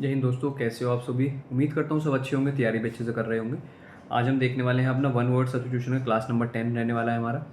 जय हिंद दोस्तों, कैसे हो आप सभी। उम्मीद करता हूँ सब अच्छे होंगे, तैयारी भी अच्छे से कर रहे होंगे। आज हम देखने वाले हैं अपना वन वर्ड सब्स्टिट्यूशन का क्लास नंबर 10 रहने वाला है हमारा।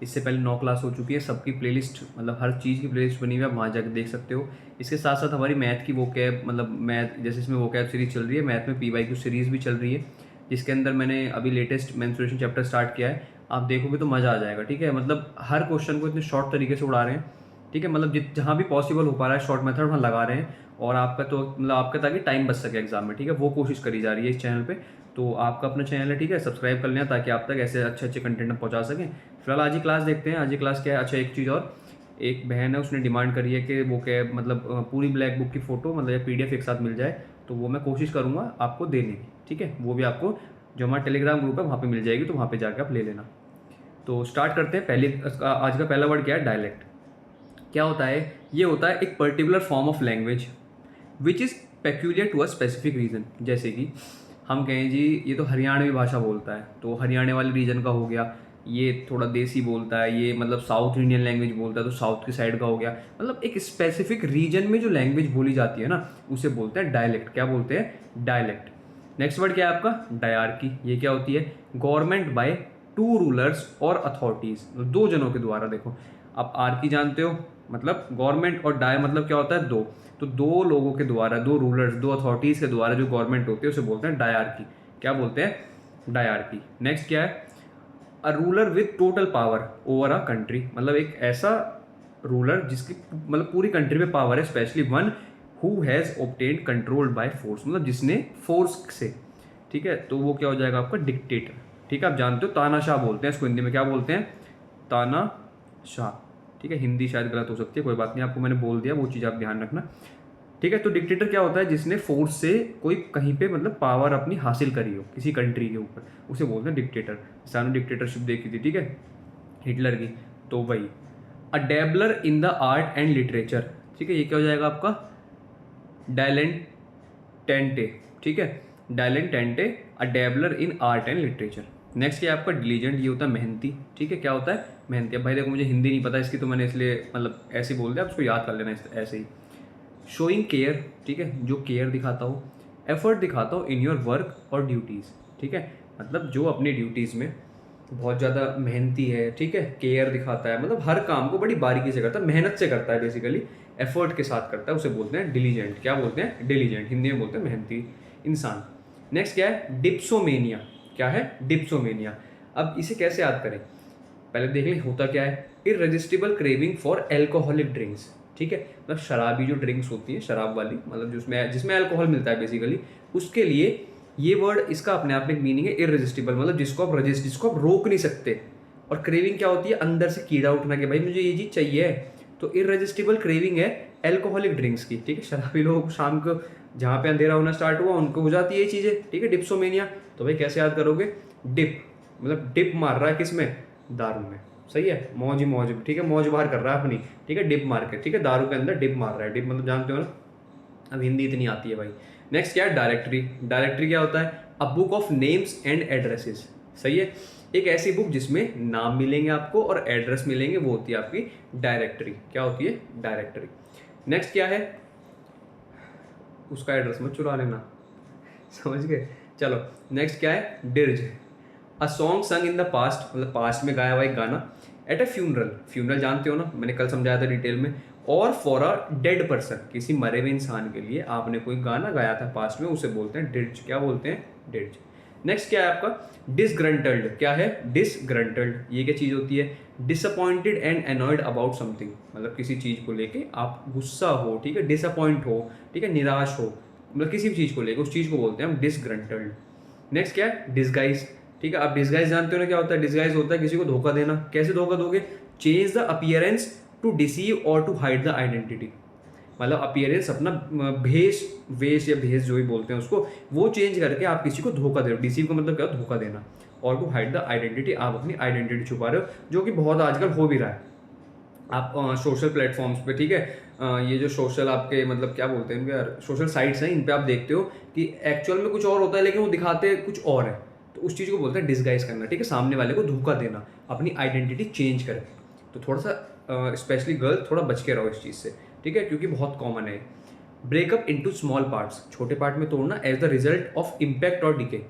इससे पहले 9 क्लास हो चुकी है, सबकी प्लेलिस्ट मतलब हर चीज़ की प्लेलिस्ट बनी हुई है, आप वहाँ जाकर देख सकते हो। इसके साथ साथ हमारी मैथ की वो कैब मतलब मैथ जैसे इसमें वो कैब सीरीज़ चल रही है, मैथ में PYQ सीरीज़ भी चल रही है, जिसके अंदर मैंने अभी लेटेस्ट मेंस्ट्रुएशन चैप्टर स्टार्ट किया है। आप देखोगे तो मज़ा आ जाएगा। ठीक है, मतलब हर क्वेश्चन को इतने शॉर्ट तरीके से उड़ा रहे हैं। ठीक है, मतलब जहाँ भी पॉसिबल हो पा रहा है शॉर्ट मेथड वहाँ लगा रहे हैं, और आपका तो मतलब आपका ताकि टाइम बच सके एग्जाम में। ठीक है, वो कोशिश करी जा रही है इस चैनल पे। तो आपका अपना चैनल है, ठीक है, सब्सक्राइब कर लेना ताकि आप तक ऐसे अच्छे अच्छे कंटेंट हम पहुंचा सकें। फिलहाल आज ही क्लास देखते हैं। आज ही क्लास क्या है। अच्छा, एक चीज़ और, एक बहन है उसने डिमांड करी है कि वो क्या मतलब पूरी ब्लैक बुक की फ़ोटो मतलब या PDF एक साथ मिल जाए, तो वो मैं कोशिश करूँगा आपको देने की। ठीक है, वो भी आपको जो हमारा टेलीग्राम ग्रुप है वहाँ पे मिल जाएगी, तो वहाँ पे जाकर आप ले लेना। तो स्टार्ट करते हैं। पहले आज का पहला वर्ड क्या है, डायलेक्ट। क्या होता है, ये होता है एक particular form of language which is peculiar to a specific region. जैसे कि हम कहें जी ये तो हरियाणवी भाषा बोलता है, तो हरियाणा वाले रीजन का हो गया। ये थोड़ा देसी बोलता है, ये मतलब साउथ इंडियन लैंग्वेज बोलता है, तो साउथ की साइड का हो गया। मतलब एक स्पेसिफिक रीजन में जो लैंग्वेज बोली जाती है ना, उसे बोलते हैं डायलेक्ट। क्या बोलते हैं, डायलेक्ट। नेक्स्ट वर्ड क्या है आपका, डायरकी। ये क्या होती है, गवर्नमेंट बाय टू रूलर्स और अथॉरिटीज़, दो जनों के द्वारा। देखो आप आर्की जानते हो, मतलब गवर्नमेंट, और डाय मतलब क्या होता है, दो। तो दो लोगों के द्वारा, दो रूलर्स, दो अथॉरिटीज़ के द्वारा जो गवर्नमेंट होती है उसे बोलते हैं डायरकी। क्या बोलते हैं, डायरकी। नेक्स्ट क्या है, a ruler with total power over a country. मतलब एक ऐसा रूलर जिसकी मतलब पूरी कंट्री में पावर है, specially one who has obtained controlled by force, मतलब जिसने फोर्स से। ठीक है, तो वो क्या हो जाएगा आपका, डिक्टेटर। ठीक है, आप जानते हो तानाशाह बोलते हैं इसको, हिंदी में क्या बोलते हैं, तानाशाह। ठीक है, हिंदी शायद गलत हो सकती है, कोई बात नहीं, आपको मैंने बोल दिया, वो चीज़ आप ध्यान रखना। ठीक है, तो डिक्टेटर क्या होता है, जिसने फोर्स से कोई कहीं पे मतलब पावर अपनी हासिल करी हो किसी कंट्री के ऊपर, उसे बोलते हैं डिक्टेटर। सामने डिक्टेटरशिप देखी थी, ठीक है, हिटलर की। तो वही, a dabbler in the art and literature. ठीक है, ये क्या हो जाएगा आपका, डायलेंटेंटे। ठीक है, dilettante, a dabbler in art and literature. Next क्या है आपका, डिलीजेंट। ये होता है मेहनती। ठीक है, क्या होता है, मेहनती। अब भाई देखो मुझे हिंदी नहीं पता इसकी, तो मैंने इसलिए मतलब ऐसे ही बोल दिया, आप उसको याद कर लेना ऐसे ही। Showing care. ठीक है, जो केयर दिखाता हो, एफर्ट दिखाता हो इन योर वर्क और ड्यूटीज़। ठीक है, मतलब जो अपनी ड्यूटीज़ में बहुत ज़्यादा मेहनती है। ठीक है, केयर दिखाता है, मतलब हर काम को बड़ी बारीकी से करता है, मेहनत से करता है, बेसिकली एफर्ट के साथ करता है, उसे बोलते हैं डिलीजेंट। क्या बोलते हैं, डिलीजेंट। हिंदी में बोलते हैं मेहनती इंसान। नेक्स्ट क्या है, डिप्सोमेनिया। क्या है, डिप्सोमेनिया। अब इसे कैसे याद करें, पहले देख लें होता क्या है, इररेजिस्टिबल क्रेविंग फॉर एल्कोहलिक ड्रिंक्स। ठीक है, मतलब शराबी जो ड्रिंक्स होती हैं, शराब वाली, मतलब जिसमें जिसमें अल्कोहल मिलता है बेसिकली, उसके लिए ये वर्ड, इसका अपने आप में एक मीनिंग है इररेजिस्टिबल, मतलब जिसको आप रोक नहीं सकते। और क्रेविंग क्या होती है, अंदर से कीड़ा उठना कि भाई मुझे ये चीज़ चाहिए। तो इररेजिस्टिबल क्रेविंग है एल्कोहलिक ड्रिंक्स की। ठीक है, शराबी लोग शाम को जहाँ पे अंधेरा होना स्टार्ट हुआ उनको हो जाती है ये चीज़ें। ठीक है, डिप्सोमेनिया। तो भाई कैसे याद करोगे, डिप, मतलब डिप मार रहा है किसमें, दारू में। सही है, मौज ही मौज। ठीक है, मौज बाहर कर रहा है अपनी। ठीक है, डिप मार के। ठीक है, दारू के अंदर डिप मार रहा है। डिप मतलब जानते हो ना, अब हिंदी इतनी आती है भाई। नेक्स्ट क्या है, डायरेक्टरी। डायरेक्टरी क्या होता है, a book of names and addresses. सही है, एक ऐसी बुक जिसमें नाम मिलेंगे आपको और एड्रेस मिलेंगे, वो होती है आपकी डायरेक्टरी। क्या होती है, डायरेक्टरी। नेक्स्ट क्या है, उसका एड्रेस मत चुरा लेना, समझ गए। चलो नेक्स्ट क्या है, डिर्ज। A song sung in the past, मतलब पास्ट में गाया हुआ एक गाना। एट अ फ्यूनरल, फ्यूनरल जानते हो ना, मैंने कल समझाया था डिटेल में। और फॉर अ डेड पर्सन, किसी मरे हुए इंसान के लिए आपने कोई गाना गाया था पास्ट में, उसे बोलते हैं डिर्ज। क्या बोलते हैं, डिर्ज। नेक्स्ट क्या है आपका, डिसग्रंटल्ड। क्या है, डिसग्रंटल्ड। ये क्या चीज़ होती है, disappointed and annoyed about something, मतलब किसी चीज़ को लेके आप गुस्सा हो। ठीक है, डिसअपॉइंट हो। ठीक है, निराश हो, मतलब किसी भी चीज़ को लेकर, उस चीज़ को बोलते हैं हम डिसग्रंटल्ड। नेक्स्ट क्या है, डिसगाइज। ठीक है, आप डिसगाइज जानते हो ना क्या होता है, डिसगाइज होता है किसी को धोखा देना। कैसे धोखा दोगे, change the appearance to deceive और टू हाइड द आइडेंटिटी। मतलब अपीयरेंस अपना भेष, वेश या भेष जो भी बोलते हैं उसको, वो चेंज करके आप किसी को धोखा दे रहे हो। डिसीव का मतलब क्या, धोखा देना। और टू हाइड द आइडेंटिटी, आप अपनी आइडेंटिटी छुपा रहे हो, जो कि बहुत आजकल हो भी रहा है। आप सोशल प्लेटफॉर्म्स पे, ठीक है, ये जो सोशल आपके मतलब क्या बोलते हैं इनके यार, सोशल साइट्स हैं, इन पे आप देखते हो कि एक्चुअल में कुछ और होता है लेकिन वो दिखाते कुछ और है। तो उस चीज़ को बोलते हैं डिसगाइज करना। ठीक है, सामने वाले को धोखा देना अपनी आइडेंटिटी चेंज करके। तो थोड़ा सा स्पेशली गर्ल थोड़ा बच के रहो इस चीज़ से। ठीक है, क्योंकि बहुत कॉमन है। ब्रेकअप इनटू स्मॉल पार्ट्स, छोटे पार्ट में तोड़ना as the result of impact और डिके।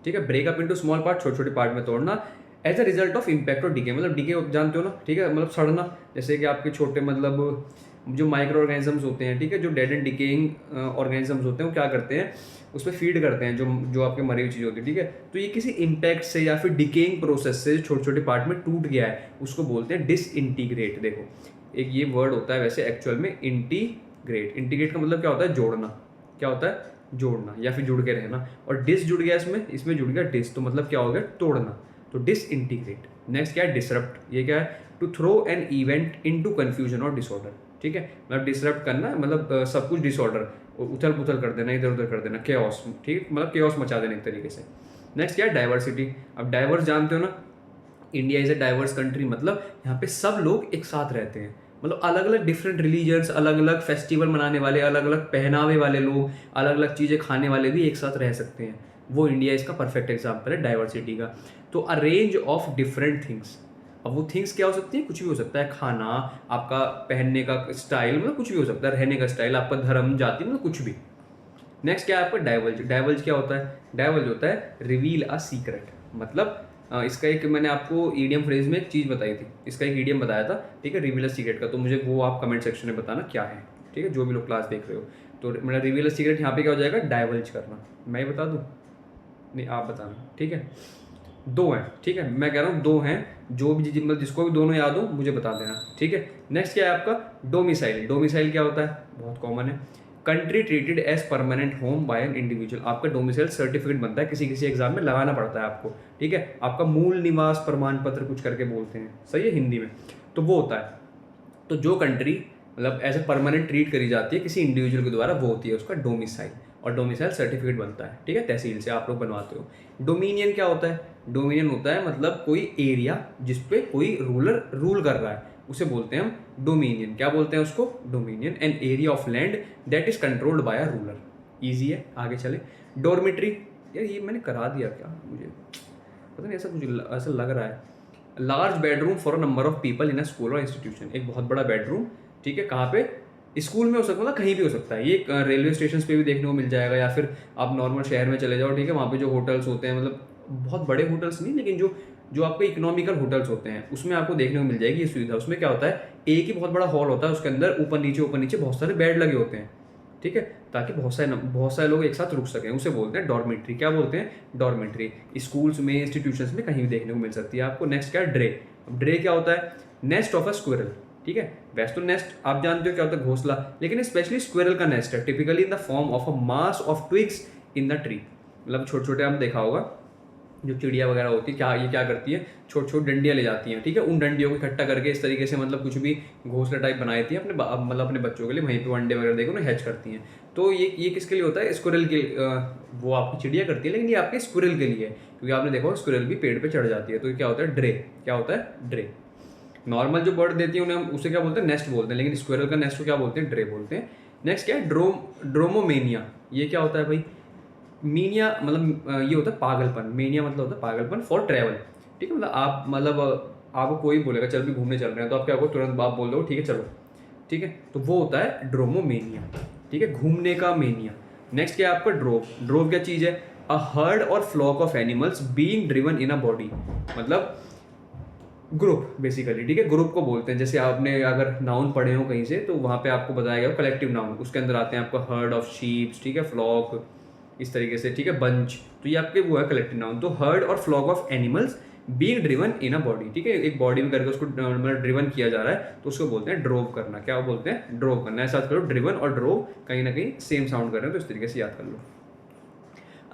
ठीक है, ब्रेकअप इनटू स्मॉल पार्ट, छोटे छोटे पार्ट में तोड़ना as a result of impact और डिके, मतलब डिके जानते हो ना, ठीक है, मतलब सड़ना, जैसे कि आपके छोटे मतलब जो माइक्रो ऑर्गेनिजम्स होते हैं, ठीक है, जो डेड एंड डिकेइंग ऑर्गेनिजम्स होते हैं, वो क्या करते हैं, उस पर फीड करते हैं जो जो आपके मरी हुई चीज़ होती है। ठीक है, तो ये किसी इम्पैक्ट से या फिर डिकेइंग प्रोसेस से छोटे छोटे पार्ट में टूट गया है, उसको बोलते हैं डिसइंटीग्रेट। देखो एक ये वर्ड होता है वैसे एक्चुअल में इंटीग्रेट। इंटीग्रेट का मतलब क्या होता है, जोड़ना। क्या होता है, जोड़ना या फिर जुड़ के रहना। और डिस जुड़ गया इसमें, इसमें जुड़ गया डिस, तो मतलब क्या हो गया, तोड़ना। तो डिसइंटीग्रेट। नेक्स्ट क्या है, डिसरप्ट। ये क्या है, to throw an event into confusion और डिसऑर्डर। ठीक है, मतलब डिसरप्ट करना मतलब सब कुछ डिसऑर्डर, उथल पुथल कर देना, इधर उधर कर देना, केओस। ठीक, मतलब केओस मचा देना एक तरीके से। नेक्स्ट क्या है, डाइवर्सिटी। अब डाइवर्स जानते हो ना, India is a diverse country, मतलब यहाँ पे सब लोग एक साथ रहते हैं, मतलब अलग अलग डिफरेंट रिलीजन्स, अलग अलग फेस्टिवल मनाने वाले, अलग अलग पहनावे वाले लोग, अलग अलग चीज़ें खाने वाले भी एक साथ रह सकते हैं। वो इंडिया इसका परफेक्ट एग्जाम्पल है डाइवर्सिटी का। तो अ रेंज ऑफ डिफरेंट थिंग्स। अब वो थिंग्स क्या हो सकती है, कुछ भी हो सकता है, खाना, आपका पहनने का स्टाइल, मतलब कुछ भी हो सकता है, रहने का स्टाइल, आपका धर्म, जाति, मतलब कुछ भी। नेक्स्ट क्या है आपका, डाइवल्ज। डाइवल्ज क्या होता है, डाइवल्ज होता है रिवील अ सीक्रेट। मतलब इसका एक मैंने आपको ईडियम फ्रेज में एक चीज़ बताई थी, इसका एक ईडियम बताया था, ठीक है, रिवील अ सीक्रेट का। तो मुझे वो आप कमेंट सेक्शन में बताना क्या है, ठीक है, जो भी लोग क्लास देख रहे हो। तो मेरा रिवील अ सीक्रेट यहाँ पे क्या हो जाएगा, डाइवल्ज करना। मैं ही बता दूँ, नहीं आप बताना, ठीक है। दो हैं, ठीक है, मैं कह रहा हूँ दो हैं, जो भी मतलब जिसको भी दोनों याद हो मुझे बता देना, ठीक है। नेक्स्ट क्या है आपका, डोमिसाइल। डोमिसाइल क्या होता है, बहुत कॉमन है, country treated as permanent home by an individual. आपका डोमिसाइल सर्टिफिकेट बनता है, किसी किसी एग्जाम में लगाना पड़ता है आपको, ठीक है, आपका मूल निवास प्रमाण पत्र कुछ करके बोलते हैं, सही है हिंदी में, तो वो होता है। तो जो कंट्री मतलब एज ए परमानेंट ट्रीट करी जाती है किसी इंडिविजुअल के द्वारा, वो होती है उसका डोमिसाइल। और डोमिसाइल सर्टिफिकेट बनता है, ठीक है, तहसील से आप लोग बनवाते हो। डोमिनियन क्या होता है, डोमिनियन होता है मतलब कोई एरिया जिस पे कोई रूलर रूल कर रहा है, उसे बोलते हैं हम डोमिनियन। क्या बोलते हैं उसको, dominion. An area of land that is controlled by a ruler. Easy है, आगे चले। डोरमिट्री, यार ये मैंने करा दिया क्या, मुझे पता नहीं, ऐसा कुछ ऐसा लग रहा है। Large bedroom for a number of people in a school और इंस्टीट्यूशन। एक बहुत बड़ा बेडरूम, ठीक है, कहाँ पे, स्कूल में हो सकता है, मतलब कहीं भी हो सकता है ये, रेलवे स्टेशन पे भी देखने को मिल जाएगा, या फिर आप नॉर्मल शहर में चले जाओ, ठीक है, वहाँ पे जो होटल्स होते हैं, मतलब बहुत बड़े होटल्स नहीं, लेकिन जो जो आपके इकोनॉमिकल होटल्स होते हैं उसमें आपको देखने को मिल जाएगी ये सुविधा। उसमें क्या होता है, एक ही बहुत बड़ा हॉल होता है, उसके अंदर ऊपर नीचे बहुत सारे बेड लगे होते हैं, ठीक है, ताकि बहुत सारे लोग एक साथ रुक सकें, उसे बोलते हैं डॉर्मेट्री। क्या बोलते हैं, डॉर्मेट्री। स्कूल्स में, इंस्टीट्यूशंस में कहीं भी देखने को मिल सकती है आपको। नेक्स्ट क्या है, ड्रे। अब ड्रे क्या होता है, नेस्ट ऑफ अ स्क्विरल, ठीक है। वैसे तो नेस्ट आप जानते हो क्या होता है, घोंसला, लेकिन स्पेशली स्क्विरल का नेस्ट है, typically in the form of a mass of twigs in the tree. मतलब छोटे छोटे आपने देखा होगा, जो चिड़िया वगैरह होती है, क्या ये क्या करती है, छोटी छोटी डंडियाँ ले जाती हैं, ठीक है, उन डंडियों को इकट्ठा करके इस तरीके से मतलब कुछ भी घोंसला टाइप बनाई थी अपने मतलब अपने बच्चों के लिए, वहीं पे अंडे वगैरह देखो ना हैच करती हैं। तो ये किसके लिए होता है, स्क्विरल के, वो आपकी चिड़िया करती है, लेकिन ये आपके स्क्विरल के लिए है, क्योंकि आपने देखा स्क्विरल भी पेड़ पे चढ़ जाती है। तो ये क्या होता है, ड्रे। क्या होता है, ड्रे। नॉर्मल जो बर्ड देती है उन्हें हम उसे क्या बोलते हैं, नेस्ट बोलते हैं, लेकिन स्क्विरल का नेस्ट को क्या बोलते हैं, ड्रे बोलते हैं। नेक्स्ट क्या है, ड्रोमोमेनिया। ये क्या होता है भाई, मीनिया मतलब ये होता है पागलपन, मेनिया मतलब होता है पागलपन फॉर ट्रैवल, ठीक है, मतलब आप मतलब आपको कोई बोलेगा चल भी घूमने चल रहे हैं, तो आप क्या होगा, तुरंत आप बोल दो ठीक है चलो, ठीक है, तो वो होता है ड्रोमोमेनिया, ठीक है, घूमने का मेनिया। नेक्स्ट क्या है आपका, ड्रोव। ड्रोव क्या चीज़ है, अ हर्ड और flock of animals being driven in a body, मतलब ग्रुप बेसिकली, ठीक है, ग्रुप को बोलते हैं। जैसे आपने अगर नाउन पढ़े हो कहीं से, तो वहाँ पे आपको बताया गया कलेक्टिव नाउन, उसके अंदर आते हैं आपका हर्ड ऑफ शीप्स, ठीक है, फ्लॉक, इस तरीके से, ठीक है, बंच, तो ये आपके वो है कलेक्टिव नाउन। तो हर्ड और flock of animals being driven in a body, ठीक है, एक बॉडी में करके उसको मतलब ड्रिवन किया जा रहा है, तो उसको बोलते हैं ड्रोव करना। क्या बोलते हैं, ड्रोव करना। ऐसा करो, ड्रिवन और ड्रोव कहीं ना कहीं सेम साउंड कर रहे हैं, तो इस तरीके से याद कर लो।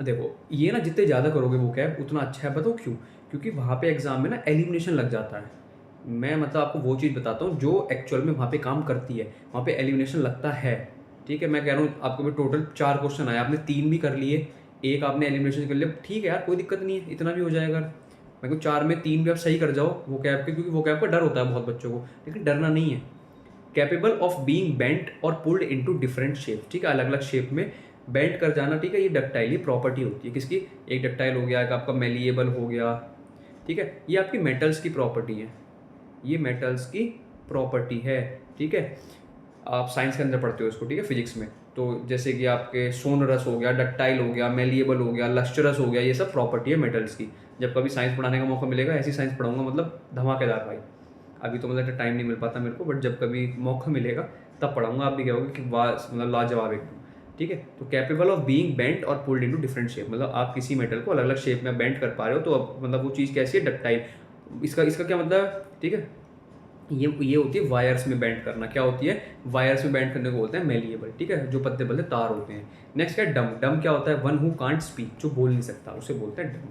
देखो ये ना जितने ज़्यादा करोगे वो कैब उतना अच्छा है, बताओ क्यों, क्योंकि वहाँ पे एग्जाम में ना एलिमिनेशन लग जाता है। मैं मतलब आपको वो चीज़ बताता हूँ जो एक्चुअल में वहाँ पे काम करती है, वहाँ पे एलिमिनेशन लगता है, ठीक है। मैं कह रहा हूँ आपको भी टोटल 4 क्वेश्चन आए, आपने 3 भी कर लिए, एक आपने एलिमिनेशन कर लिया, ठीक है यार, कोई दिक्कत नहीं है, इतना भी हो जाएगा। मैं कहूँ 4 में 3 भी आप सही कर जाओ वो कैब के, क्योंकि वो कैब का डर होता है बहुत बच्चों को, लेकिन डरना नहीं है। कैपेबल ऑफ बीइंग बेंट और पुल्ड इनटू डिफरेंट शेप, ठीक है, अलग अलग शेप में बेंट कर जाना, ठीक है, ये डक्टाइल प्रॉपर्टी होती है किसकी, एक डक्टाइल हो गया, एक आपका मेलिएबल हो गया, ठीक है, ये आपकी मेटल्स की प्रॉपर्टी है, ये मेटल्स की प्रॉपर्टी है, ठीक है, आप साइंस के अंदर पढ़ते हो इसको, ठीक है, फिजिक्स में। तो जैसे कि आपके सोनरस हो गया, डक्टाइल हो गया, मेलिएबल हो गया, लस्टरस हो गया, ये सब प्रॉपर्टी है मेटल्स की। जब कभी साइंस पढ़ाने का मौका मिलेगा ऐसी साइंस पढ़ाऊंगा, मतलब धमाकेदार भाई। अभी तो मतलब टाइम नहीं मिल पाता मेरे को, बट जब कभी मौका मिलेगा तब पढ़ाऊंगा, आप भी कहोगे कि वाह मतलब लाजवाब एकदम। ठीक है, तो कैपेबल ऑफ बीइंग बेंट और पुल्ड इनटू डिफरेंट शेप, मतलब आप किसी मेटल को अलग अलग शेप में बेंट कर पा रहे हो, तो अब मतलब वो चीज़ कैसी है, डक्टाइल। इसका इसका क्या मतलब है, ठीक है, ये होती है वायर्स में बेंड करना। क्या होती है, वायर्स में बेंड करने को बोलते हैं मेलिएबल। ठीक है, जो पतले पतले तार होते हैं। नेक्स्ट क्या है, डम। डम क्या होता है, वन हु कांट स्पीक, जो बोल नहीं सकता, उसे बोलते हैं डम।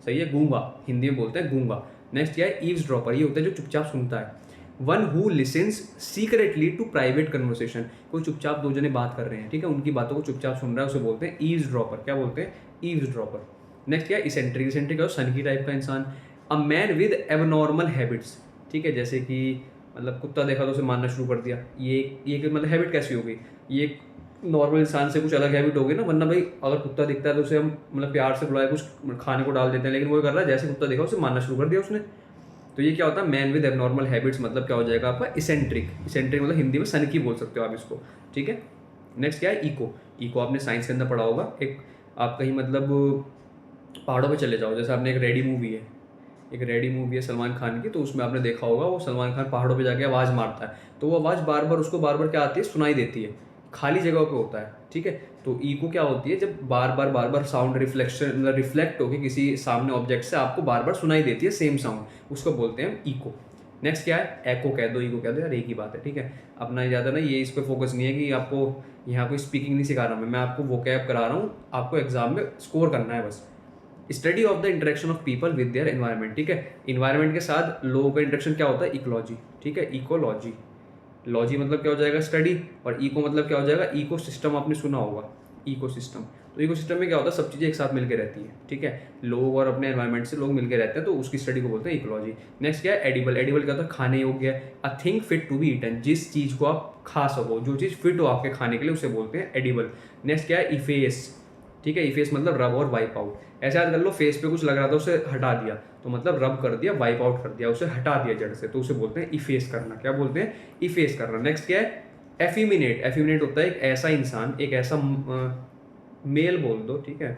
सही है, गूंगा, हिंदी में बोलते हैं गूंगा। नेक्स्ट क्या है, ईव्स ड्रॉपर, ये होता है जो चुपचाप सुनता है। One who listens secretly to private conversation, कोई चुपचाप दो जने बात कर रहे हैं, ठीक है, उनकी बातों को चुपचाप सुन रहा है, उसे बोलते हैं ईव्स ड्रॉपर। क्या बोलते हैं, ईव्स ड्रॉपर। नेक्स्ट क्या है, इसेंट्रिक। इसेंट्रिक है सन की टाइप का इंसान। A man with abnormal habits, ठीक है, जैसे कि मतलब कुत्ता देखा तो उसे मारना शुरू कर दिया, ये मतलब हैबिट कैसी हो गई, ये नॉर्मल इंसान से कुछ अलग हैबिट हो गई ना। वरना भाई अगर कुत्ता दिखता है तो उसे हम मतलब प्यार से बुलाए, कुछ खाने को डाल देते हैं, लेकिन वो कर रहा है जैसे कुत्ता देखा उसे मारना शुरू कर दिया उसने। तो ये क्या होता है, मैन विद एबनॉर्मल हैबिट्स, मतलब क्या हो जाएगा आपका, इसेंट्रिक। इसेंट्रिक मतलब हिंदी में सन की बोल सकते हो आप इसको। ठीक है, नेक्स्ट क्या है, इको। इको आपने साइंस के अंदर पढ़ा होगा। एक आप कहीं मतलब पहाड़ों पे चले जाओ, जैसे आपने एक रेडी मूवी है, एक रेडी मूवी है सलमान खान की, तो उसमें आपने देखा होगा वो सलमान खान पहाड़ों पे जाके आवाज़ मारता है, तो वो आवाज़ बार बार उसको बार बार क्या आती है, सुनाई देती है, खाली जगह पे होता है। ठीक है, तो ईको क्या होती है, जब बार बार साउंड रिफ्लेक्शन रिफ्लेक्ट होकर किसी सामने ऑब्जेक्ट से आपको बार बार सुनाई देती है सेम साउंड, उसको बोलते हैं ईको। नेक्स्ट क्या है, एको कह दो, ईको कह दो, यार एक ही बात है। ठीक है, अपना ज़्यादा ना ये इस पर फोकस नहीं है कि आपको यहाँ कोई स्पीकिंग नहीं सिखा रहा मैं आपको वोकैब करा रहा हूँ, आपको एग्जाम में स्कोर करना है बस। Study of the interaction of people with their environment. ठीक है, इन्वायरमेंट के साथ लोगों का इंटरेक्शन क्या होता है, इकोलॉजी। ठीक है, इकोलॉजी। लॉजी मतलब क्या हो जाएगा, स्टडी, और इको मतलब क्या हो जाएगा, इको सिस्टम। आपने सुना होगा इको सिस्टम। तो इको सिस्टम में क्या होता है, सब चीज़ें एक साथ मिलकर रहती है। ठीक है, लोग और अपने एनवायरनमेंट से लोग मिलकर रहते हैं, तो उसकी स्टडी को बोलते हैं इकोलॉजी। नेक्स्ट क्या है, एडिबल। एडिबल क्या होता है, खाने योग्य है। A thing fit to be eaten, जिस चीज़ को आप खा सको, जो चीज़ फिट हो आपके खाने के लिए, उसे बोलते हैं एडिबल। नेक्स्ट क्या है, इफेस। ठीक है, इफेस मतलब रब और वाइप आउट। ऐसे याद कर लो, फेस पे कुछ लग रहा था उसे हटा दिया, तो मतलब रब कर दिया, वाइप आउट कर दिया, उसे हटा दिया जड़ से, तो उसे बोलते हैं इफेस करना। क्या बोलते हैं, इफेस करना। नेक्स्ट क्या है, एफिमिनेट। एफिमिनेट होता है एक ऐसा इंसान, एक ऐसा मेल बोल दो। ठीक है,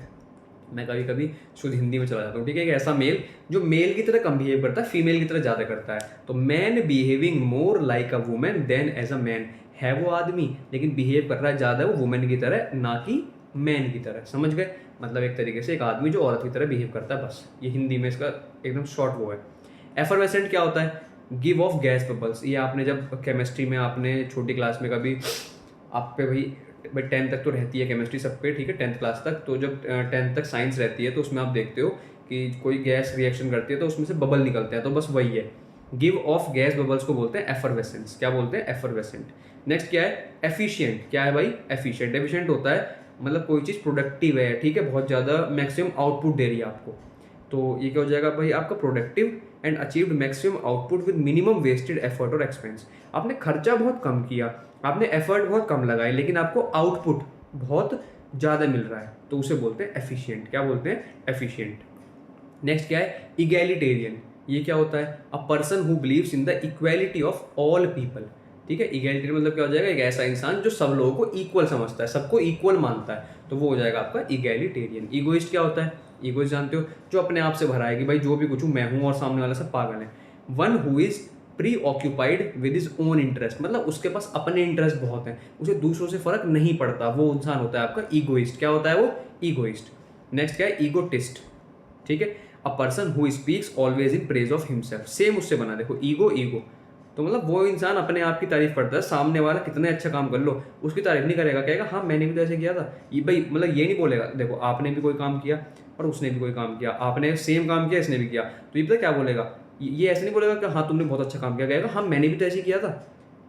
मैं कभी कभी शुद्ध हिंदी में चला जाता हूँ। ठीक है, एक ऐसा मेल जो मेल की तरह कम बिहेव करता है, फीमेल की तरह ज़्यादा करता है। तो man behaving more like a woman than as a man, है वो आदमी लेकिन बिहेव कर रहा है ज़्यादा वो वुमेन की तरह, ना कि मैन की तरह। समझ गए, मतलब एक तरीके से एक आदमी जो औरत की तरह बिहेव करता है, बस ये हिंदी में इसका एकदम शॉर्ट वो है। एफरवेसेंट क्या होता है, गिव ऑफ गैस बबल्स। ये आपने जब केमिस्ट्री में आपने छोटी क्लास में कभी आप पे भाई 10th तक तो रहती है केमिस्ट्री सब पे, ठीक है, 10th क्लास तक। तो जब 10th तक साइंस रहती है तो उसमें आप देखते हो कि कोई गैस रिएक्शन करती है तो उसमें से बबल निकलते हैं, तो बस वही है। गिव ऑफ गैस बबल्स को बोलते हैं एफरवेसेंस। क्या बोलते हैं, एफरवेसेंट। नेक्स्ट क्या है, एफिशिएंट। क्या है भाई, एफिशिएंट। एफिशिएंट होता है मतलब कोई चीज़ प्रोडक्टिव है, ठीक है, बहुत ज़्यादा मैक्सिमम आउटपुट दे रही है आपको, तो ये क्या हो जाएगा भाई आपका, productive and achieved maximum output with minimum wasted effort और एक्सपेंस। आपने खर्चा बहुत कम किया, आपने एफर्ट बहुत कम लगाए, लेकिन आपको आउटपुट बहुत ज़्यादा मिल रहा है, तो उसे बोलते हैं एफिशिएंट। क्या बोलते हैं, एफिशिएंट। नेक्स्ट क्या है, इगैलिटेरियन। ये क्या होता है, a person who believes in the equality of all people. ठीक है, इगैलिटेरियन मतलब क्या हो जाएगा, एक ऐसा इंसान जो सब लोगों को इक्वल समझता है, सबको इक्वल मानता है, तो वो हो जाएगा आपका इगैलिटेरियन। ईगोइस्ट क्या होता है, ईगोइस्ट जानते हो, जो अपने आप से भरा है कि भाई जो भी कुछ हूँ मैं हूँ और सामने वाला सब पागल है। One who is pre occupied with is own interest, मतलब उसके पास अपने इंटरेस्ट बहुत हैं, उसे दूसरों से फर्क नहीं पड़ता, वो इंसान होता है आपका ईगोइस्ट। क्या होता है वो, ईगोइस्ट। नेक्स्ट क्या है, ईगोटिस्ट। ठीक है, a person who speaks always in praise of himself. Same उससे बना, देखो ईगो ईगो, तो मतलब वो इंसान अपने आप की तारीफ करता है, सामने वाला कितने अच्छा काम कर लो उसकी तारीफ नहीं करेगा, कहेगा हाँ मैंने भी तो ऐसे किया था। ये भाई मतलब ये नहीं बोलेगा, देखो आपने भी कोई काम किया और उसने भी कोई काम किया, आपने सेम काम किया इसने भी किया, तो ये पता क्या बोलेगा, ये ऐसे नहीं बोलेगा कि हाँ तुमने बहुत अच्छा काम किया, कहेगा हाँ मैंने भी तो ऐसे किया था।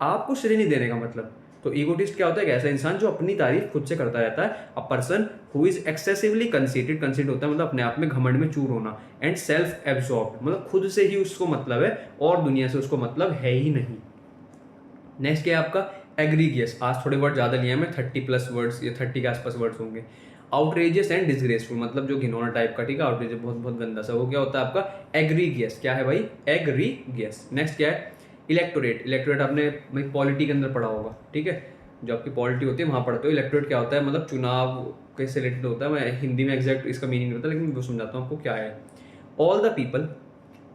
आपको श्रेय नहीं देने का मतलब। तो ईगोटिस्ट क्या होता है, एक ऐसा इंसान जो अपनी तारीफ खुद से करता रहता है। A person who is excessively conceited. Conceit होता है मतलब अपने आप में घमंड में चूर होना। एंड सेल्फ एब्जॉर्ब्ड मतलब खुद से ही उसको मतलब है और दुनिया से उसको मतलब है ही नहीं। नेक्स्ट क्या है आपका, एग्रीगियस। आज थोड़े वर्ड ज़्यादा लिए हैं मैं, 30+ वर्ड्स या 30 के आसपास वर्ड्स होंगे। आउटरेजियस एंड डिसग्रेसफुल मतलब जो घिनौना टाइप का, ठीक है, आउटरेजियस बहुत बहुत गंदा सा, वो क्या होता है आपका एग्रीगियस। क्या है भाई, एग्रीगियस। नेक्स्ट क्या है, इलेक्टोरेट। इलेक्टोरेट आपने भाई पॉलिटी के अंदर पढ़ा होगा, ठीक है, जो आपकी पॉलिटी होती है वहाँ पढ़ते हो। इलेक्टोरेट क्या होता है, मतलब चुनाव कैसे रिलेटेड होता है। मैं हिंदी में एग्जैक्ट इसका मीनिंग नहीं होता, लेकिन वो समझाता हूँ आपको क्या है। All the people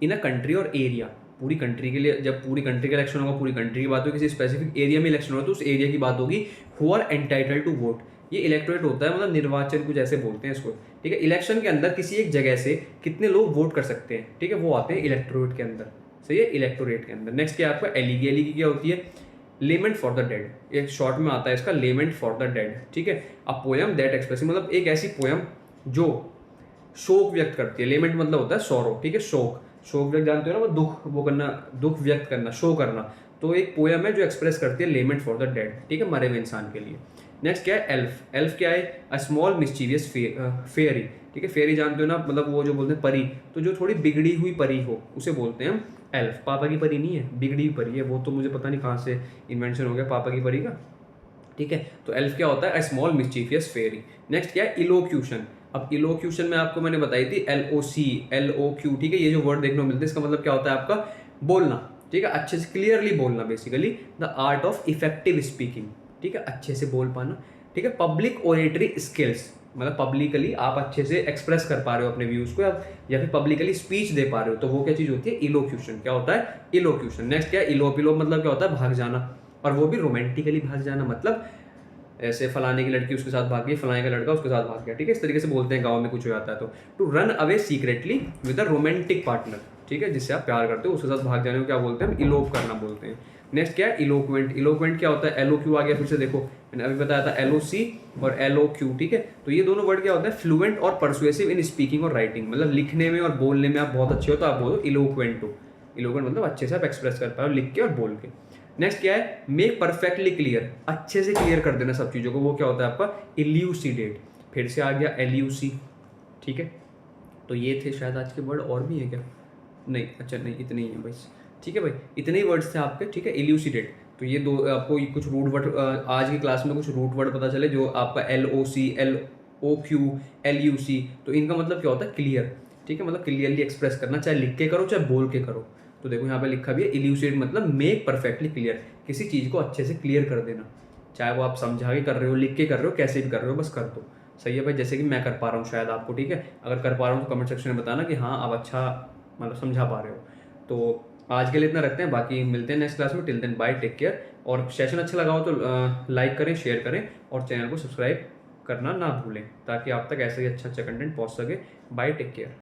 in a country और एरिया, पूरी कंट्री के लिए, जब पूरी कंट्री का इलेक्शन होगा पूरी कंट्री की बात होगी, किसी स्पेसिफिक एरिया में इलेक्शन होगा तो उस एरिया की बात होगी। Who are entitled to vote, ये इलेक्टोरेट होता है, मतलब निर्वाचन कुछ ऐसे बोलते हैं इसको, ठीक है। इलेक्शन के अंदर किसी एक जगह से कितने लोग वोट कर सकते हैं, ठीक है, वो आते हैं इलेक्टोरेट के अंदर, सही है, इलेक्टोरेट के अंदर। नेक्स्ट क्या है आपका एलिगी, एलिगी क्या होती है, लेमेंट फॉर द डेड, एक शॉर्ट में आता है इसका लेमेंट फॉर द डेड, ठीक है। अ पोयम दैट एक्सप्रेस, मतलब एक ऐसी पोयम जो शोक व्यक्त करती है। लेमेंट मतलब होता है सौरो, ठीक है, शोक, शोक व्यक्त जानते हो ना, वो दुख, वो करना, दुख व्यक्त करना, शो करना। तो एक पोयम है जो एक्सप्रेस करती है लेमेंट फॉर द डेड, ठीक है, मरे हुए इंसान के लिए। नेक्स्ट क्या है एल्फ, एल्फ क्या है, अ स्मॉल मिस्चीवियस फेयरी, ठीक है, फेयरी जानते हो ना, मतलब वो जो बोलते हैं परी, तो जो थोड़ी बिगड़ी हुई परी हो उसे बोलते हैं हम एल्फ। पापा की परी नहीं है, बिगड़ी हुई परी है, वो तो मुझे पता नहीं कहाँ से इन्वेंशन हो गया पापा की परी का, ठीक है। तो एल्फ क्या होता है, अ स्मॉल मिस्चीफियस फेरी। नेक्स्ट क्या है इलोक्यूशन, अब इलोक्यूशन में आपको मैंने बताई थी LOC, ठीक है, ये जो वर्ड देखने को मिलते हैं इसका मतलब क्या होता है आपका बोलना, ठीक है, अच्छे से क्लियरली बोलना, basically the art of effective speaking, ठीक है, अच्छे से बोल पाना, ठीक है। पब्लिक ओरेटरी स्किल्स, मतलब पब्लिकली आप अच्छे से एक्सप्रेस कर पा रहे हो अपने व्यूज को, या फिर पब्लिकली स्पीच दे पा रहे हो, तो वो क्या चीज होती है इलोक्यूशन, क्या होता है इलोक्यूशन। नेक्स्ट क्या है इलोप, इलोप मतलब क्या होता है भाग जाना, और वो भी रोमांटिकली भाग जाना, मतलब ऐसे फलाने की लड़की उसके साथ भाग गई, फलाने का लड़का उसके साथ भाग गया, ठीक है, इस तरीके से बोलते हैं गाँव में कुछ हो जाता है तो। To run away secretly with a romantic partner, ठीक है, जिससे आप प्यार करते हो उसके साथ भाग जाने को क्या बोलते हैं हम इलोप करना बोलते हैं। नेक्स्ट क्या है इलोक्वेंट, इलोक्वेंट क्या होता है LOQ आ गया, फिर से देखो मैंने अभी बताया था LOC और LOQ, ठीक है। तो ये दोनों वर्ड क्या होता है फ्लुएंट और परसुएसिव इन स्पीकिंग और राइटिंग, मतलब लिखने में और बोलने में आप बहुत अच्छे हो तो आप बोलो इलोक्वेंट हो। इलोक्वेंट मतलब अच्छे से आप एक्सप्रेस कर पाओ लिख के और बोल के। नेक्स्ट क्या है मेक परफेक्टली क्लियर, अच्छे से क्लियर कर देना सब चीज़ों को, वो क्या होता है आपका इल्यूसिडेट, फिर से आ गया LUC, ठीक है। तो ये थे शायद आज के वर्ड, और भी है क्या, नहीं, अच्छा नहीं, इतने ही है बस, ठीक है भाई, इतने ही वर्ड्स थे आपके, ठीक है। इल्यूसिडेट, तो ये दो आपको कुछ रूट वर्ड आज की क्लास में कुछ रूट वर्ड पता चले जो आपका LOC LOQ LUC, तो इनका मतलब क्या होता है क्लियर, ठीक है, मतलब क्लियरली एक्सप्रेस करना, चाहे लिख के करो चाहे बोल के करो। तो देखो यहाँ पे लिखा भी है इल्यूसिडेट मतलब मेक परफेक्टली क्लियर, किसी चीज़ को अच्छे से क्लियर कर देना, चाहे वो आप समझा के कर रहे हो, लिख के कर रहे हो, कैसे भी कर रहे हो, बस कर दो, सही है भाई, जैसे कि मैं कर पा रहा हूँ शायद आपको, ठीक है। अगर कर पा रहा हूँ तो कमेंट सेक्शन में बताना कि हाँ आप अच्छा मतलब समझा पा रहे हो। तो आज के लिए इतना रखते हैं, बाकी मिलते हैं नेक्स्ट क्लास में। Till then bye, take care. और सेशन अच्छा लगा हो तो लाइक करें, शेयर करें और चैनल को सब्सक्राइब करना ना भूलें, ताकि आप तक ऐसे ही अच्छा अच्छा कंटेंट पहुंच सके। Bye, take care.